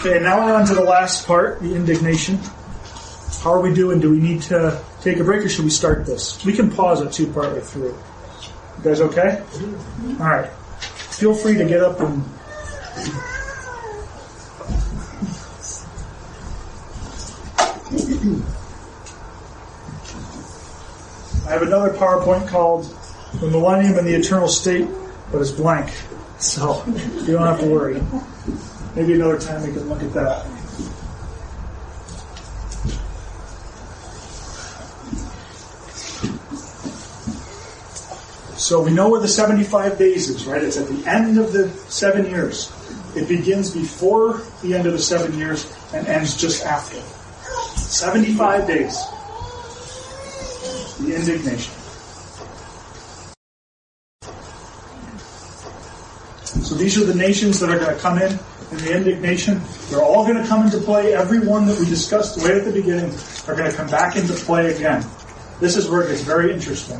Okay, now we're on to the last part, the indignation. How are we doing? Do we need to take a break or should we start this? We can pause it too partway through. You guys okay? All right. Feel free to get up and... I have another PowerPoint called The Millennium and the Eternal State, but it's blank. So you don't have to worry. Maybe another time we can look at that. So we know where the 75 days is, right? It's at the end of the 7 years. It begins before the end of the 7 years and ends just after. 75 days. The indignation. So these are the nations that are going to come in the indignation. They're all going to come into play. Every one that we discussed right at the beginning are going to come back into play again. This is where it gets very interesting.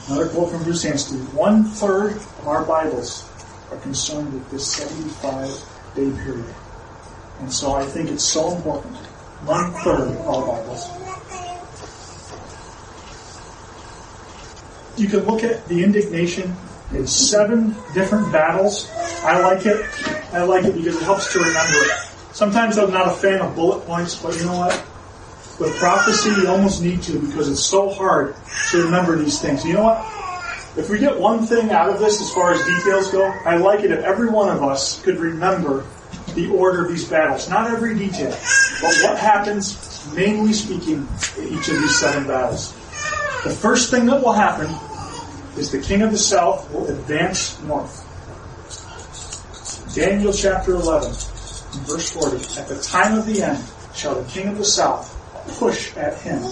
Another quote from Bruce Anstey. 1/3 of our Bibles are concerned with this 75-day period. And so I think it's so important. 1/3 of our Bibles. You can look at the indignation in 7 different battles. I like it. I like it because it helps to remember it. Sometimes I'm not a fan of bullet points, but you know what? With prophecy, you almost need to because it's so hard to remember these things. You know what? If we get one thing out of this as far as details go, I like it if every one of us could remember the order of these battles. Not every detail, but what happens, mainly speaking, in each of these 7 battles. The first thing that will happen is the king of the south will advance north. Daniel chapter 11, verse 40. At the time of the end shall the king of the south push at him,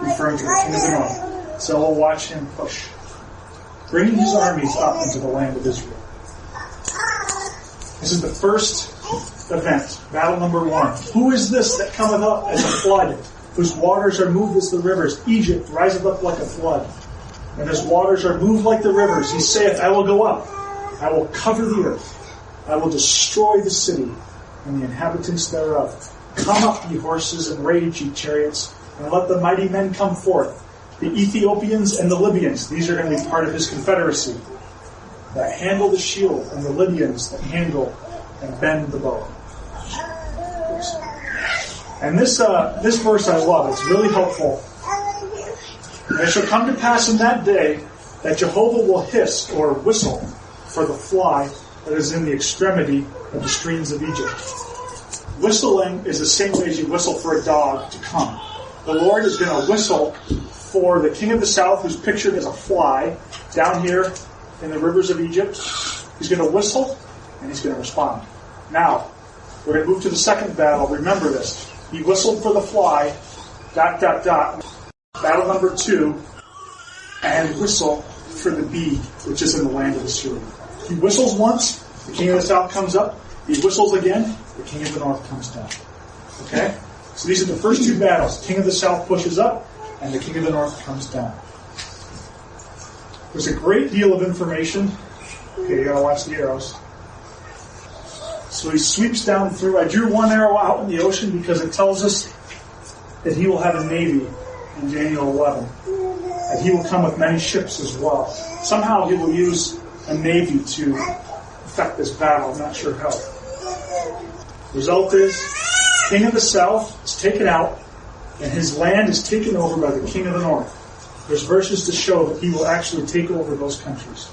referring to the king of the north. So we'll watch him push, bringing his armies up into the land of Israel. This is the first event, battle number 1. Who is this that cometh up as a flood, whose waters are moved as the rivers? Egypt riseth up like a flood, and his waters are moved like the rivers. He saith, I will go up, I will cover the earth, I will destroy the city, and the inhabitants thereof. Come up, ye horses, and rage, ye chariots, and let the mighty men come forth. The Ethiopians and the Libyans, these are going to be part of his confederacy, that handle the shield, and the Libyans that handle and bend the bow. And this verse I love. It's really helpful. And it shall come to pass in that day that Jehovah will hiss or whistle for the fly that is in the extremity of the streams of Egypt. Whistling is the same way as you whistle for a dog to come. The Lord is going to whistle for the king of the south, who's pictured as a fly, down here in the rivers of Egypt. He's going to whistle, and he's going to respond. Now, we're going to move to the second battle. Remember this. He whistled for the fly, ... Battle number 2, and whistle for the bee, which is in the land of Assyria. He whistles once, the king of the south comes up. He whistles again, the king of the north comes down. Okay? So these are the first 2 battles. The king of the south pushes up, and the king of the north comes down. There's a great deal of information. Okay, you gotta watch the arrows. So he sweeps down through. I drew one arrow out in the ocean because it tells us that he will have a navy in Daniel 11. And he will come with many ships as well. Somehow he will use a navy to affect this battle. I'm not sure how. Result is, king of the south is taken out, and his land is taken over by the king of the north. There's verses to show that he will actually take over those countries.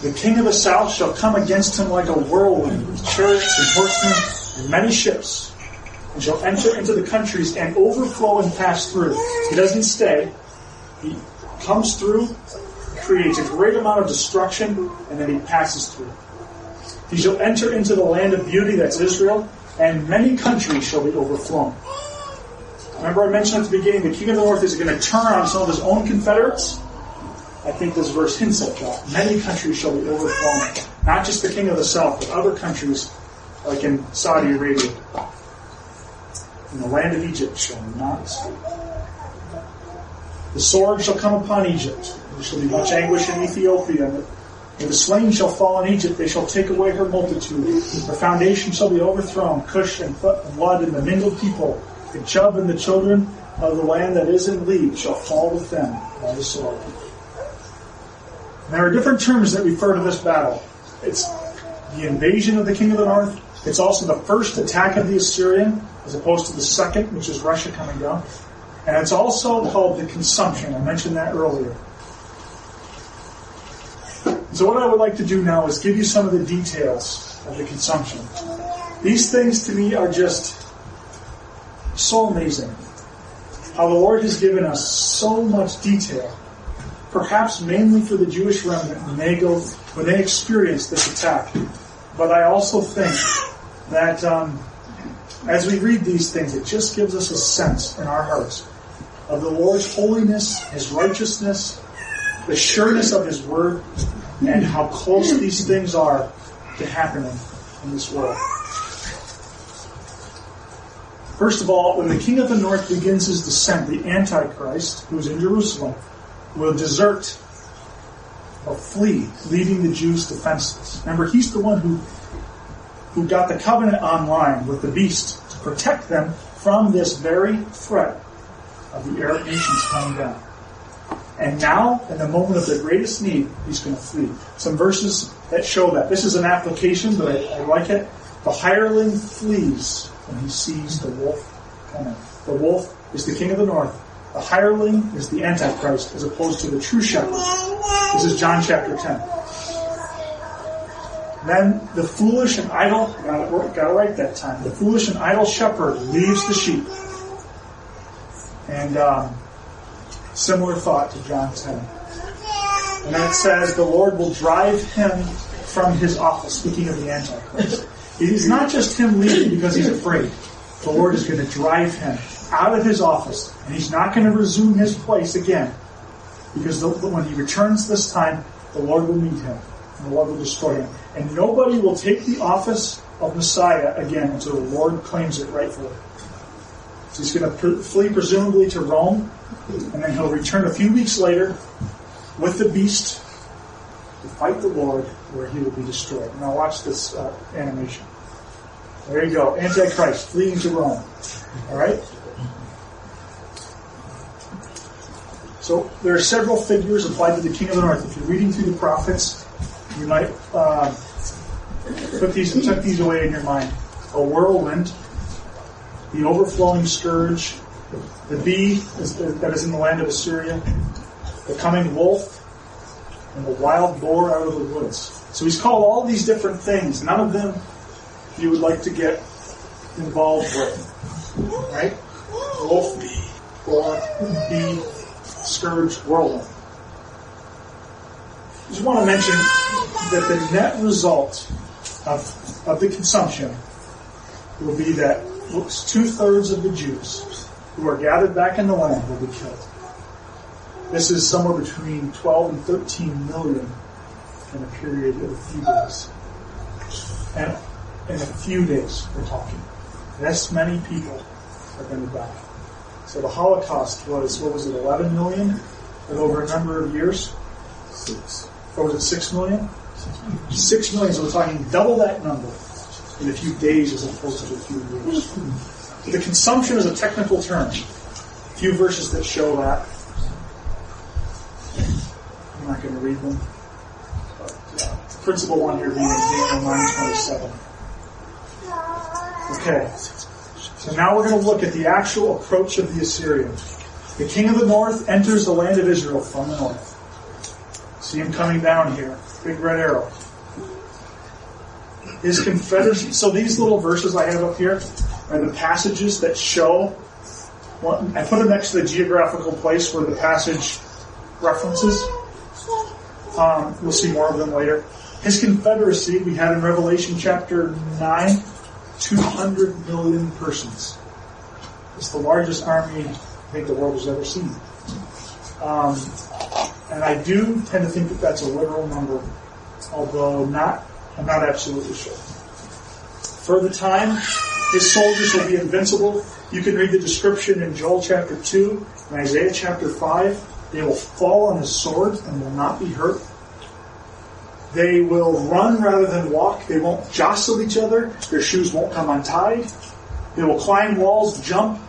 The king of the south shall come against him like a whirlwind, with chariots and horsemen and many ships, and shall enter into the countries and overflow and pass through. He doesn't stay. He comes through, creates a great amount of destruction, and then he passes through. He shall enter into the land of beauty, that's Israel, and many countries shall be overflown. Remember I mentioned at the beginning, the king of the north is going to turn on some of his own confederates? I think this verse hints at that. Many countries shall be overflown. Not just the king of the south, but other countries, like in Saudi Arabia. And the land of Egypt shall not escape. The sword shall come upon Egypt. There shall be much anguish in Ethiopia. And the slain shall fall in Egypt, they shall take away her multitude. Her foundation shall be overthrown, Cush and Lud and the mingled people, the Chub and the children of the land that is in league shall fall with them by the sword. And there are different terms that refer to this battle. It's the invasion of the king of the north. It's also the first attack of the Assyrian, as opposed to the second, which is Russia coming down. And it's also called the consumption. I mentioned that earlier. So what I would like to do now is give you some of the details of the consumption. These things to me are just so amazing. How the Lord has given us so much detail. Perhaps mainly for the Jewish remnant when they experience this attack. But I also think that as we read these things, it just gives us a sense in our hearts of the Lord's holiness, His righteousness, the sureness of His word, and how close these things are to happening in this world. First of all, when the king of the north begins his descent, the Antichrist, who is in Jerusalem, will desert or flee, leaving the Jews defenseless. Remember, he's the one who got the covenant online with the beast to protect them from this very threat of the Arab nations coming down. And now, in the moment of their greatest need, he's going to flee. Some verses that show that. This is an application, but I like it. The hireling flees when he sees the wolf coming. The wolf is the king of the north. The hireling is the Antichrist, as opposed to the true shepherd. This is John chapter 10. Then the foolish and idle, got to write that time. The foolish and idle shepherd leaves the sheep. And similar thought to John 10. And then it says, the Lord will drive him from his office, speaking of the Antichrist. It is not just him leaving because he's afraid. The Lord is going to drive him out of his office, and he's not going to resume his place again. Because when he returns this time, the Lord will meet him, and the Lord will destroy him. And nobody will take the office of Messiah again until the Lord claims it rightfully. So he's going to flee presumably to Rome, and then he'll return a few weeks later with the beast to fight the Lord, where he will be destroyed. Now watch this animation. There you go. Antichrist fleeing to Rome. All right? So there are several figures applied to the king of the north. If you're reading through the prophets, you might tuck these away in your mind. A whirlwind, the overflowing scourge, the bee that is in the land of Assyria, the coming wolf, and the wild boar out of the woods. So he's called all these different things. None of them you would like to get involved with. Right? Wolf, boar, bee, scourge, whirlwind. I just want to mention that the net result of the consumption will be that 2/3 of the Jews who are gathered back in the land will be killed. This is somewhere between 12 and 13 million in a period of a few days. And in a few days, we're talking. This many people are going to die. So the Holocaust was, 11 million? And over a number of years? 6. Or was it 6 million? 6 million. So we're talking double that number in a few days as opposed to a few years. The consumption is a technical term. A few verses that show that. I'm not going to read them. But the principal one here being Daniel 9:27. Okay. So now we're going to look at the actual approach of the Assyrians. The king of the north enters the land of Israel from the north. See him coming down here. Big red arrow. His confederacy. So these little verses I have up here are the passages that show. Well, I put them next to the geographical place where the passage references. We'll see more of them later. His confederacy we had in Revelation chapter 9, 200 million persons. It's the largest army I think the world has ever seen. And I do tend to think that that's a literal number, although I'm not absolutely sure. For the time, his soldiers will be invincible. You can read the description in Joel chapter 2 and Isaiah chapter 5. They will fall on his sword and will not be hurt. They will run rather than walk. They won't jostle each other. Their shoes won't come untied. They will climb walls, jump,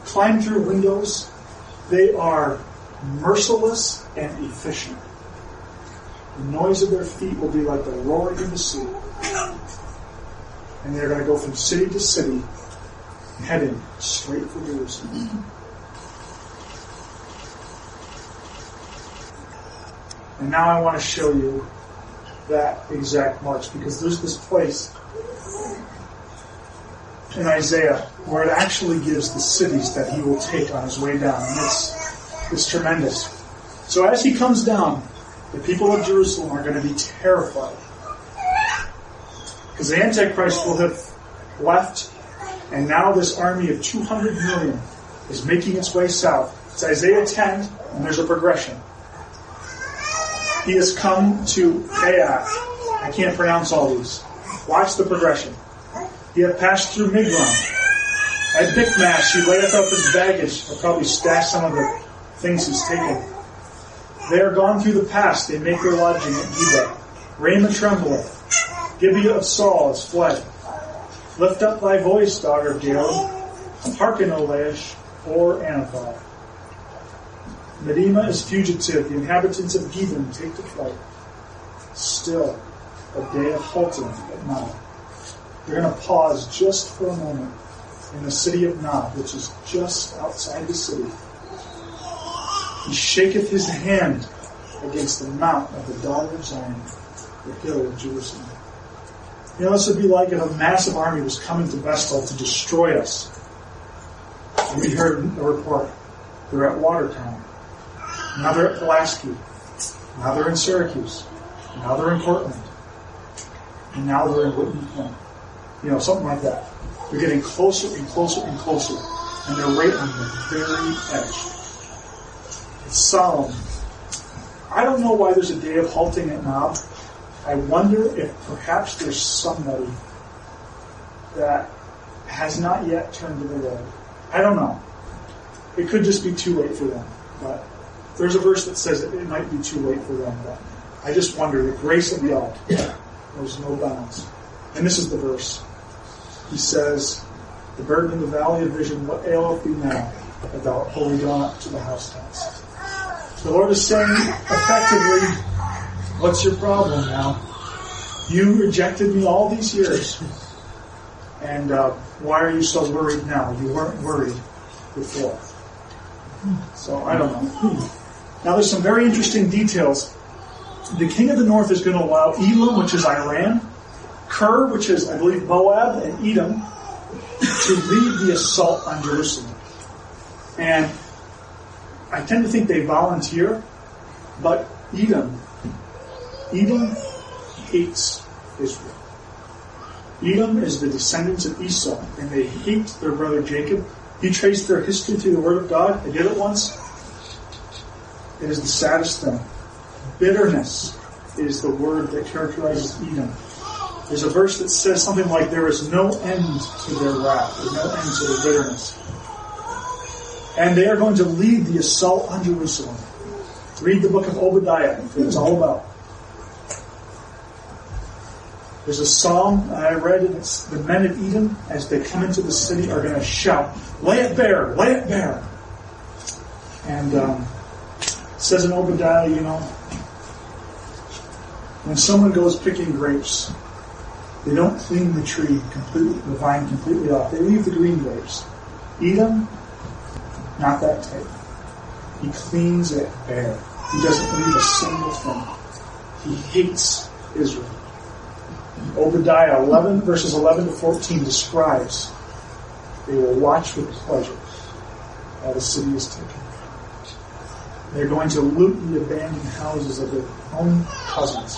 climb through windows. They are merciless and efficient. The noise of their feet will be like the roaring of the sea. And they're going to go from city to city, heading straight for Jerusalem. And now I want to show you that exact march, because there's this place in Isaiah where it actually gives the cities that he will take on his way down. And it's tremendous. So as he comes down, the people of Jerusalem are going to be terrified. Because the Antichrist will have left, and now this army of 200 million is making its way south. It's Isaiah 10, and there's a progression. He has come to Aiah. I can't pronounce all these. Watch the progression. He hath passed through Migron. At Michmash he layeth up his baggage. He'll probably stash some of the things he's taken. They are gone through the pass. They make their lodging at Geba. Ramah trembleth. Gibeah of Saul is fled. Lift up thy voice, daughter of Jael. Hearken, O Laish, or Anathoth. Medina is fugitive. The inhabitants of Gedem take to flight. Still, a day of halting at Nob. They're going to pause just for a moment in the city of Nob, which is just outside the city. He shaketh his hand against the mount of the daughter of Zion, the hill of Jerusalem. You know, this would be like if a massive army was coming to Vestal to destroy us. And we heard a report. They're at Watertown. Now they're at Pulaski. Now they're in Syracuse. Now they're in Portland. And now they're in Whitney Point. You know, something like that. They're getting closer and closer and closer. And they're right on the very edge. It's solemn. I don't know why there's a day of halting at Nob. I wonder if perhaps there's somebody that has not yet turned to the Lord. I don't know. It could just be too late for them. But there's a verse that says that it might be too late for them. But I just wonder, the grace of God knows no bounds. And this is the verse. He says, the burden in the valley of vision, what aileth thee now, that thou art wholly gone up to the housetops? The Lord is saying, effectively, what's your problem now? You rejected me all these years. And why are you so worried now? You weren't worried before. So, I don't know. Now, there's some very interesting details. The king of the north is going to allow Elam, which is Iran, Ker, which is, I believe, Moab, and Edom, to lead the assault on Jerusalem. And I tend to think they volunteer, but Edom hates Israel. Edom is the descendants of Esau, and they hate their brother Jacob. You trace their history through the Word of God. I did it once. It is the saddest thing. Bitterness is the word that characterizes Edom. There's a verse that says something like, there is no end to their wrath. There's no end to their bitterness. And they are going to lead the assault on Jerusalem. Read the book of Obadiah. It's all about. There's a psalm I read, and it's the men of Edom, as they come into the city, are going to shout, lay it bare, lay it bare. And it says in Obadiah, you know, when someone goes picking grapes, they don't clean the tree completely, the vine completely off. They leave the green grapes. Edom, not that type. He cleans it bare. He doesn't leave a single thing. He hates Israel. Obadiah 11, verses 11 to 14 describes, they will watch with pleasure while the city is taken. They're going to loot the abandoned houses of their own cousins.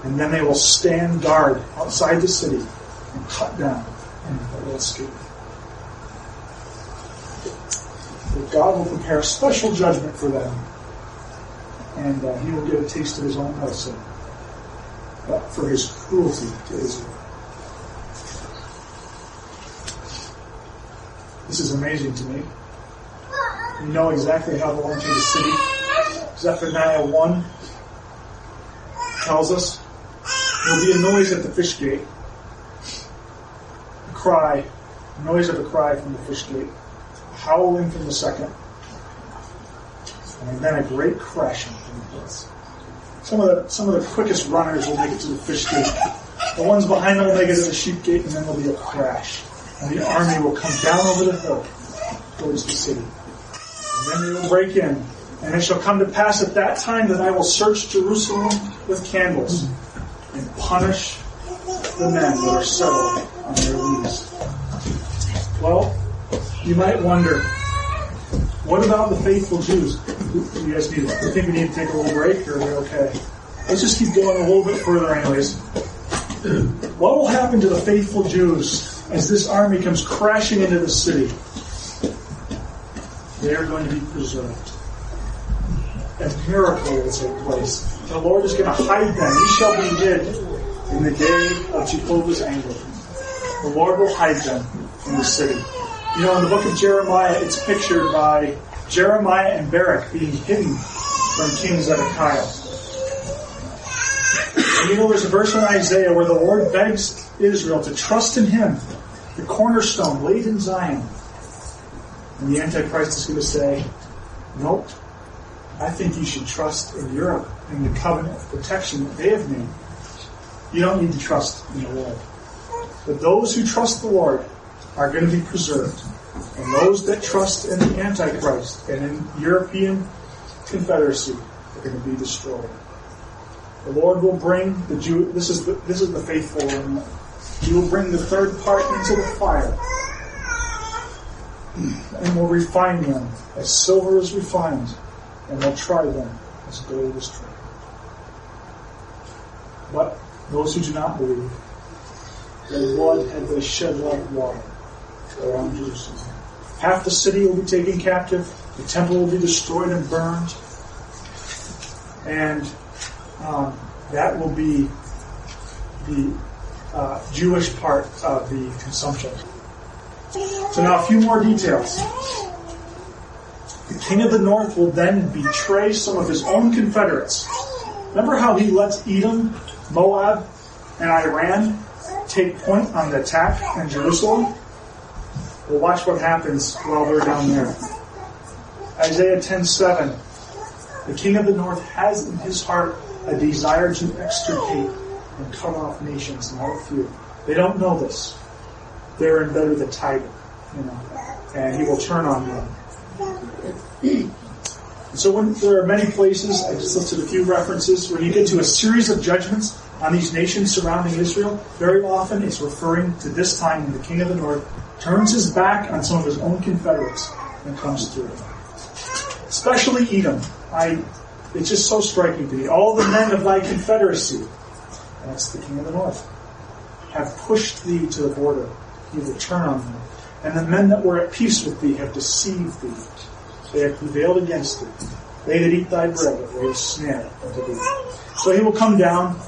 And then they will stand guard outside the city and cut down any that will escape. But God will prepare a special judgment for them. And he will get a taste of his own medicine for his cruelty to Israel. This is amazing to me. You know exactly how to enter the city. Zephaniah 1 tells us There will be a noise at the fish gate, a cry, the noise of a cry from the fish gate, a howling from the second, and then a great crashing from the place. Some of the quickest runners will make it to the fish gate. The ones behind them will make it to the sheep gate, and then there'll be a crash. And the army will come down over the hill towards the city. And then they will break in. And it shall come to pass at that time that I will search Jerusalem with candles and punish the men that are settled on their leaves. Well, you might wonder, what about the faithful Jews? You guys need to think we need to take a little break, or are we okay? Let's just keep going a little bit further anyways. What will happen to the faithful Jews as this army comes crashing into the city? They are going to be preserved. A miracle will take place. The Lord is going to hide them. He shall be hid in the day of Jehovah's anger. The Lord will hide them in the city. You know, in the book of Jeremiah, it's pictured by Jeremiah and Barak being hidden from King Zedekiah. And you know, there's a verse in Isaiah where the Lord begs Israel to trust in Him, the cornerstone laid in Zion. And the Antichrist is going to say, nope, I think you should trust in Europe and the covenant of protection that they have made. You don't need to trust in the Lord. But those who trust the Lord are going to be preserved. And those that trust in the Antichrist and in European Confederacy are going to be destroyed. The Lord will bring the Jew. This is the faithful remnant. He will bring the third part into the fire, and will refine them as silver is refined, and will try them as gold is tried. But those who do not believe, their blood have they shed like water around Jerusalem. Half the city will be taken captive. The temple will be destroyed and burned. And that will be the Jewish part of the consumption. So now a few more details. The king of the north will then betray some of his own confederates. Remember how he lets Edom, Moab, and Iran take point on the attack in Jerusalem? Well, watch what happens while they're down there. Isaiah 10:7. The king of the north has in his heart a desire to extirpate and cut off nations, not a few. They don't know this. They're in bed with a tiger, and he will turn on them. And so when there are many places, I just listed a few references, when you get to a series of judgments on these nations surrounding Israel, very often it's referring to this time when the king of the north turns his back on some of his own confederates and comes through. Especially Edom. It's just so striking to me. All the men of thy confederacy, and that's the king of the north, have pushed thee to the border. He will turn on them. And the men that were at peace with thee have deceived thee. They have prevailed against thee. They that eat thy bread have laid a snare unto thee. So he will come down.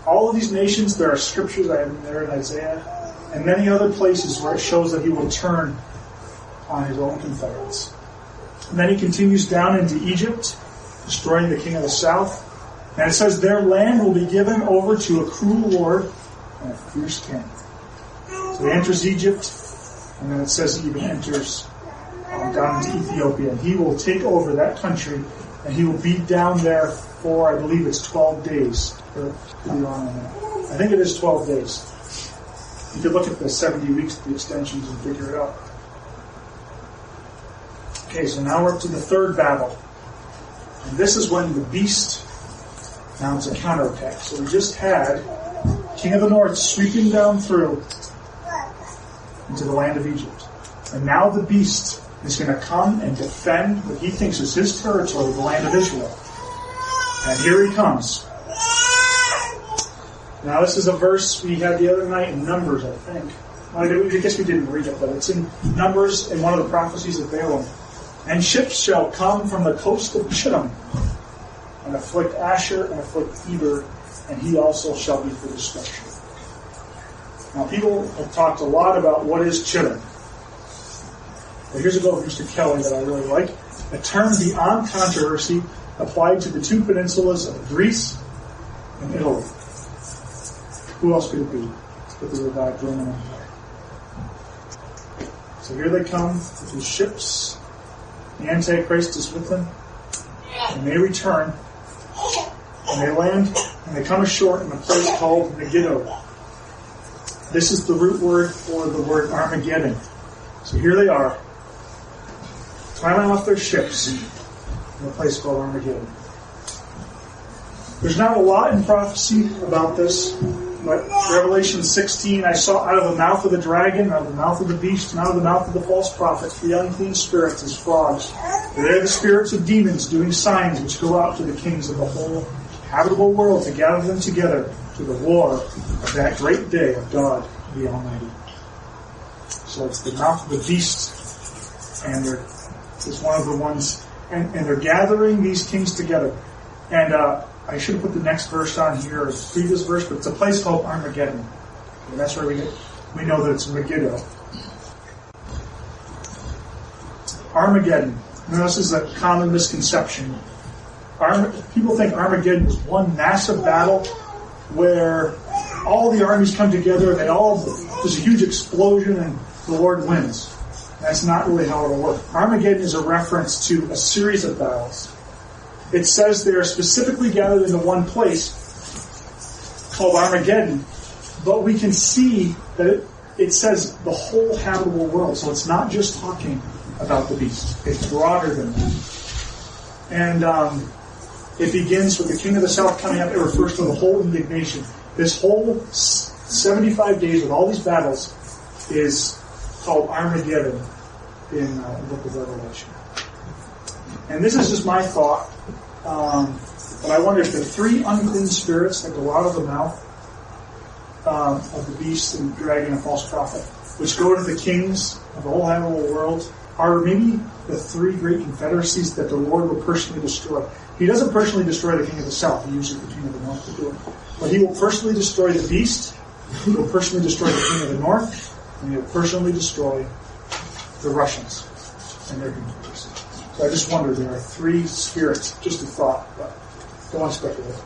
All of these nations, there are scriptures I have there in Isaiah, and many other places where it shows that he will turn on his own confederates. And then he continues down into Egypt, destroying the king of the south. And it says, their land will be given over to a cruel lord and a fierce king. So he enters Egypt, and then it says he even enters down into Ethiopia. And he will take over that country, and he will be down there for, I believe it's 12 days. Or could be wrong on that. I think it is 12 days. You could look at the 70 weeks, the extensions, and figure it out. Okay, so now we're up to the third battle. And this is when the beast mounts a counterattack. So we just had King of the North sweeping down through into the land of Egypt. And now the beast is going to come and defend what he thinks is his territory, the land of Israel. And here he comes. Now this is a verse we had the other night in Numbers, I think. Well, I guess we didn't read it, but it's in Numbers in one of the prophecies of Balaam. And ships shall come from the coast of Chittim, and afflict Asher, and afflict Eber, and he also shall be for destruction. Now, people have talked a lot about what is Chittim. But here's a quote from Mr. Kelly that I really like. A term beyond controversy applied to the two peninsulas of Greece and Italy. Who else could it be but the revived Roman Empire? So here they come with these ships. The Antichrist is with them. And they return. And they land and they come ashore in a place called Megiddo. This is the root word for the word Armageddon. So here they are, climbing off their ships in a place called Armageddon. There's not a lot in prophecy about this, but Revelation 16, I saw out of the mouth of the dragon, out of the mouth of the beast, and out of the mouth of the false prophet, 3 unclean spirits as frogs. They're the spirits of demons doing signs which go out to the kings of the whole habitable world to gather them together to the war of that great day of God the Almighty. So it's the mouth of the beast, and it's one of the ones, and they're gathering these kings together. And I should have put the next verse on here, the previous verse, but it's a place called Armageddon. And that's where we know that it's Megiddo. Armageddon. Now, this is a common misconception. People think Armageddon is one massive battle where all the armies come together and there's a huge explosion and the Lord wins. That's not really how it'll work. Armageddon is a reference to a series of battles. It says they are specifically gathered into one place called Armageddon, but we can see that it says the whole habitable world. So it's not just talking about the beast. It's broader than that. And it begins with the king of the south coming up. It refers to the whole indignation. This whole 75 days with all these battles is called Armageddon in the book of Revelation. And this is just my thought. But I wonder if the 3 unclean spirits that go out of the mouth of the beast and dragon and false prophet, which go to the kings of the whole habitable world, are maybe the 3 great confederacies that the Lord will personally destroy. He doesn't personally destroy the king of the south. He uses the king of the north to do it. But he will personally destroy the beast. He will personally destroy the king of the north. And he will personally destroy the Russians and their confederacy. So I just wonder, there are 3 spirits. Just a thought, but don't want to speculate.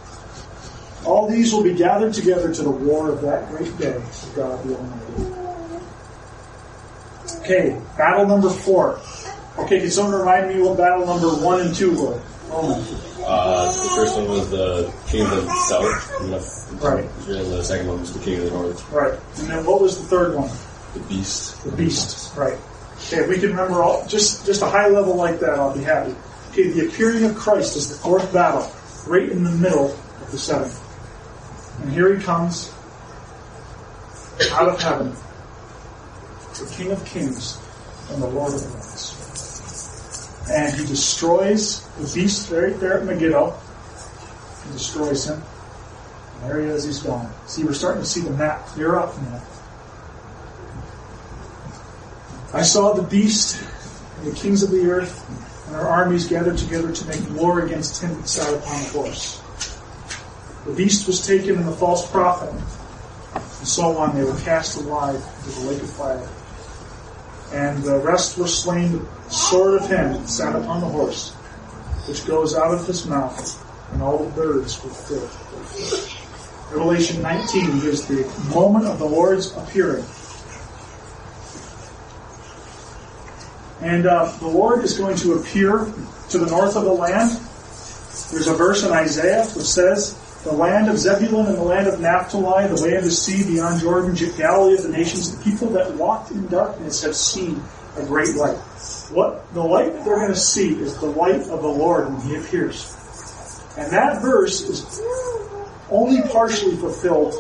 All these will be gathered together to the war of that great day of God the Almighty. Okay, battle number 4. Okay, can someone remind me what battle number 1 and 2 were? The first one was the king of the south, right. And the second one was the king of the north. Right. And then what was the third one? The beast. The beast, right. Okay, if we can remember just a high level like that, I'll be happy. Okay, the appearing of Christ is the 4th battle, right in the middle of the 7th. And here he comes out of heaven, the King of Kings and the Lord of Lords. And he destroys the beast right there at Megiddo. He destroys him. And there he is, he's gone. See, we're starting to see the map clear up now. I saw the beast and the kings of the earth and their armies gathered together to make war against him that sat upon the horse. The beast was taken and the false prophet, and so on. They were cast alive into the lake of fire. And the rest were slain with the sword of him that sat upon the horse, which goes out of his mouth, and all the birds were filled. Revelation 19 gives the moment of the Lord's appearing. And the Lord is going to appear to the north of the land. There's a verse in Isaiah which says, the land of Zebulun and the land of Naphtali, the way of the sea beyond Jordan, Galilee of the nations, the people that walked in darkness have seen a great light. What the light that they're going to see is the light of the Lord when he appears. And that verse is only partially fulfilled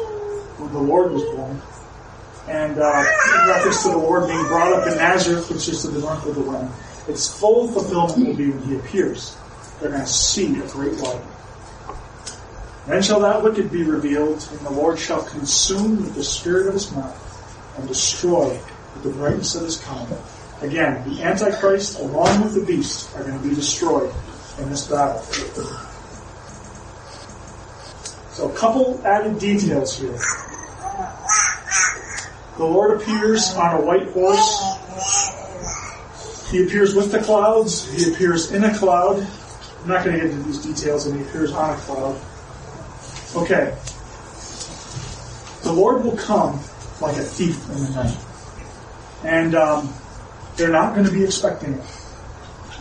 when the Lord was born. And in reference to the Lord being brought up in Nazareth, which is to the north of the land. Its full fulfillment will be when he appears. They're going to see a great light. Then shall that wicked be revealed, and the Lord shall consume with the spirit of his mouth, and destroy with the brightness of his coming. Again, the Antichrist, along with the beast, are going to be destroyed in this battle. So a couple added details here. The Lord appears on a white horse. He appears with the clouds. He appears in a cloud. I'm not going to get into these details, and he appears on a cloud. Okay. the Lord will come like a thief in the night. And they're not going to be expecting it.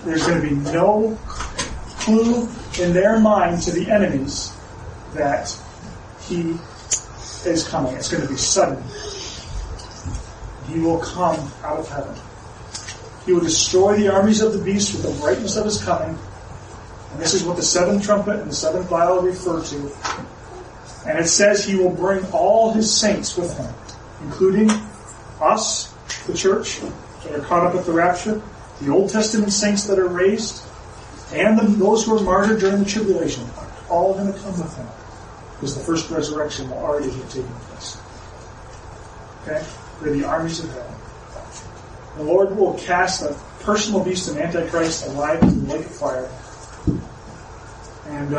There's going to be no clue in their mind to the enemies that he is coming. It's going to be sudden. He will come out of heaven. He will destroy the armies of the beast with the brightness of his coming. And this is what the seventh trumpet and the seventh vial refer to. And it says he will bring all his saints with him, including us, the church, that are caught up at the rapture, the Old Testament saints that are raised, and those who are martyred during the tribulation are all going to come with him, because the first resurrection will already have taken place. Okay? They're the armies of heaven. The Lord will cast the personal beast and Antichrist alive into the lake of fire. And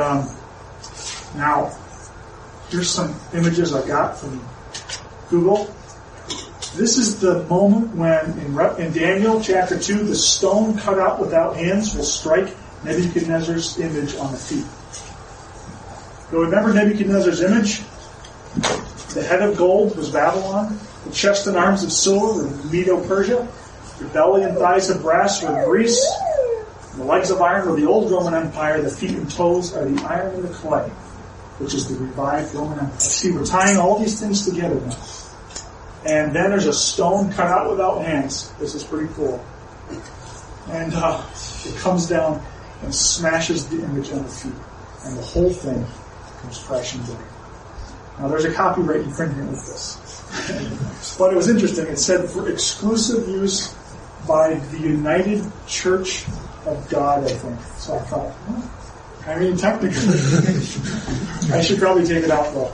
now, here's some images I got from Google. This is the moment when, in Daniel chapter 2, the stone cut out without hands will strike Nebuchadnezzar's image on the feet. You remember Nebuchadnezzar's image? The head of gold was Babylon. The chest and arms of silver were Medo-Persia. The belly and thighs of brass were Greece. The legs of iron were the old Roman Empire. The feet and toes are the iron and the clay, which is the revived Roman Empire. See, we're tying all these things together now. And then there's a stone cut out without hands. This is pretty cool. And it comes down and smashes the image on the feet. And the whole thing comes crashing down. Now there's a copyright infringement with this. But it was interesting. It said for exclusive use by the United Church of God, I think. So I thought, I mean, technically, I should probably take it out though.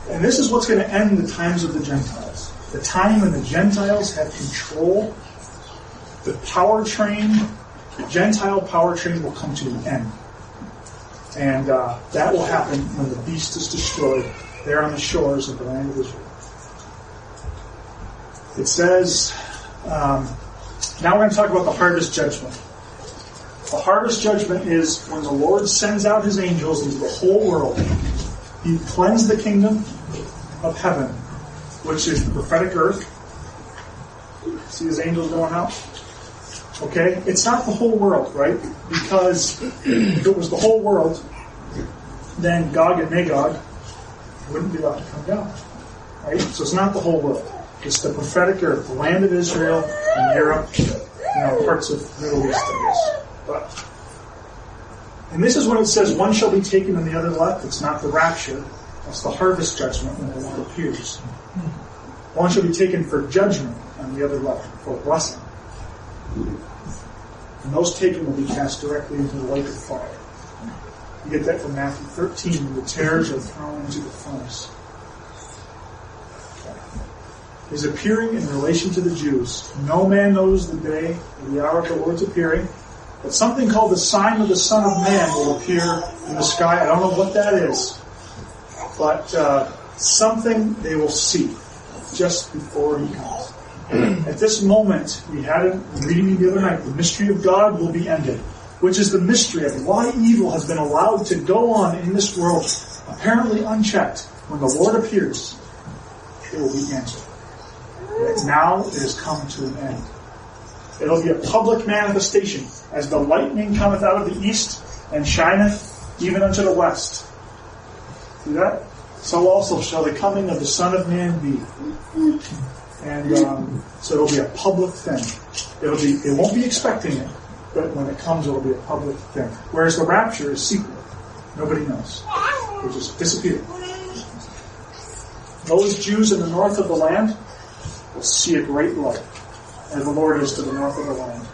And this is what's going to end the times of the Gentiles. The time when the Gentiles have control. The power train, the Gentile power train will come to an end. And that will happen when the beast is destroyed there on the shores of the land of Israel. It says, now we're going to talk about the harvest judgment. The harvest judgment is when the Lord sends out his angels into the whole world. He cleansed the kingdom of heaven, which is the prophetic earth. See his angels going out? Okay? It's not the whole world, right? Because if it was the whole world, then Gog and Magog wouldn't be allowed to come down. Right? So it's not the whole world. It's the prophetic earth, the land of Israel and Europe, parts of the Middle East, I guess. And this is when it says one shall be taken and the other left. It's not the rapture. That's the harvest judgment when the Lord appears. One shall be taken for judgment and the other left for blessing. And those taken will be cast directly into the lake of fire. You get that from Matthew 13. The tares are thrown into the furnace. His appearing in relation to the Jews. No man knows the day or the hour of the Lord's appearing. But something called the sign of the Son of Man will appear in the sky. I don't know what that is. But something they will see just before he comes. At this moment, we had it reading the other night, the mystery of God will be ended, which is the mystery of why evil has been allowed to go on in this world, apparently unchecked. When the Lord appears, it will be answered. And now it has come to an end. It'll be a public manifestation, as the lightning cometh out of the east and shineth even unto the west. See that? So also shall the coming of the Son of Man be. And so it'll be a public thing. It won't be expecting it, but when it comes, it'll be a public thing. Whereas the rapture is secret. Nobody knows. It'll just disappear. Those Jews in the north of the land will see a great light, as the Lord is to the north of the land.